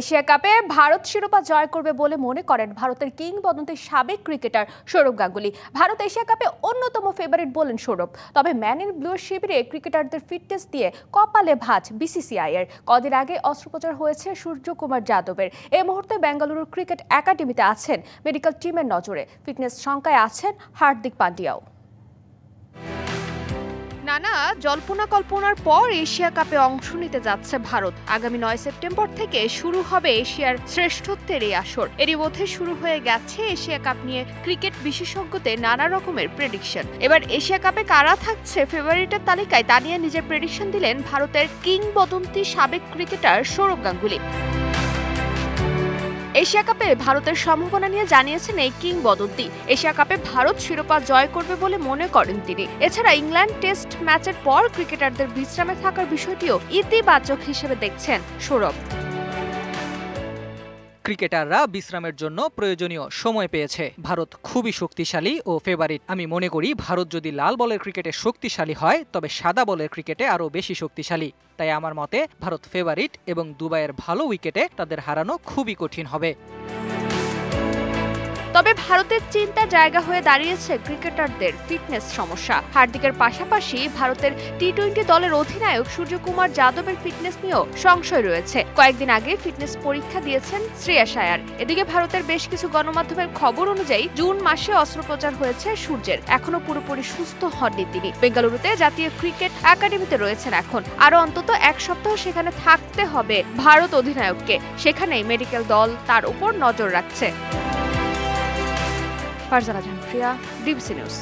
Asia কাপে ভারত শিরোপা জয় করবে বলে মনে করেন ভারতের কিংবদন্তি সাবেক ক্রিকেটার সৌরভ গাঙ্গুলি। ভারত এশিয়া কাপে অন্যতম ফেভারিট বলেন সৌরভ। তবে ম্যান ইন ব্লুর শিবিরে ক্রিকেটারদের ফিটনেস দিয়ে কপালে ভাঁজ বিসিসিআই এর। কদিন আগে অস্ত্রোপচার হয়েছে সূর্যকুমার যাদবের। এই মুহূর্তে বেঙ্গালুরু ক্রিকেট একাডেমিতে আছেন মেডিকেল টিমের নজরে। ফিটনেস শঙ্কায় আছেন হার্দিক পান্ডিয়াও। নানা জল্পনা কল্পনার পর এশিয়া কাপে অংশ নিতে যাচ্ছে ভারত। আগামী 9 সেপ্টেম্বর থেকে শুরু হবে এশিয়ার শ্রেষ্ঠত্বের এই আসর। এরই মধ্যে শুরু হয়ে গেছে এশিয়া কাপ নিয়ে ক্রিকেট বিশেষজ্ঞদের নানা রকমের প্রেডিকশন। এবার এশিয়া কাপে কারা থাকছে ফেভারিটের তালিকায় তা নিয়ে নিজের প্রেডিকশন দিলেন ভারতের কিংবদন্তি সাবেক ক্রিকেটার সৌরভ গাঙ্গুলি। এশিয়া কাপে ভারতের সম্ভাবনা নিয়ে জানিয়েছেন এই কিংবদন্তি। এশিয়া কাপে ভারত শিরোপা জয় করবে বলে মনে করেন তিনি। এছাড়া ইংল্যান্ড টেস্ট ম্যাচের পর ক্রিকেটারদের বিশ্রামে থাকার বিষয়টিও ইতিবাচক হিসেবে দেখছেন সৌরভ। ক্রিকেটাররা বিশ্রামের জন্য প্রয়োজনীয় সময় পেয়েছে। ভারত খুবই শক্তিশালী ও ফেভারিট। আমি মনে করি ভারত যদি লাল বলের ক্রিকেটে শক্তিশালী হয় তবে সাদা বলের ক্রিকেটে আরও বেশি শক্তিশালী। তাই আমার মতে ভারত ফেভারিট এবং দুবাইয়ের ভালো উইকেটে তাদের হারানো খুবই কঠিন হবে। তবে ভারতের চিন্তার জায়গা হয়ে দাঁড়িয়েছে ক্রিকেটারদের ফিটনেস সমস্যা। হার্দিকের পাশাপাশি ভারতের টি-20 দলের অধিনায়ক সূর্যকুমার যাদবের ফিটনেস নিয়েও সংশয় রয়েছে। কয়েকদিন আগে ফিটনেস পরীক্ষা দিয়েছেন শ্রেয়াস আয়ার। এদিকে ভারতের বেশ কিছু গণমাধ্যমের খবর অনুযায়ী জুন মাসে অস্ত্রোপচার হয়েছে সূর্যের। এখনো পুরোপুরি সুস্থ হননি তিনি। বেঙ্গালুরুতে জাতীয় ক্রিকেট একাডেমিতে রয়েছেন এখন। আরো অন্তত এক সপ্তাহ সেখানে থাকতে হবে ভারত অধিনায়ককে। সেখানেই মেডিকেল দল তার উপর নজর রাখছে। ফারজানা জাহান প্রিয়া, ডিবিসি নিউজ।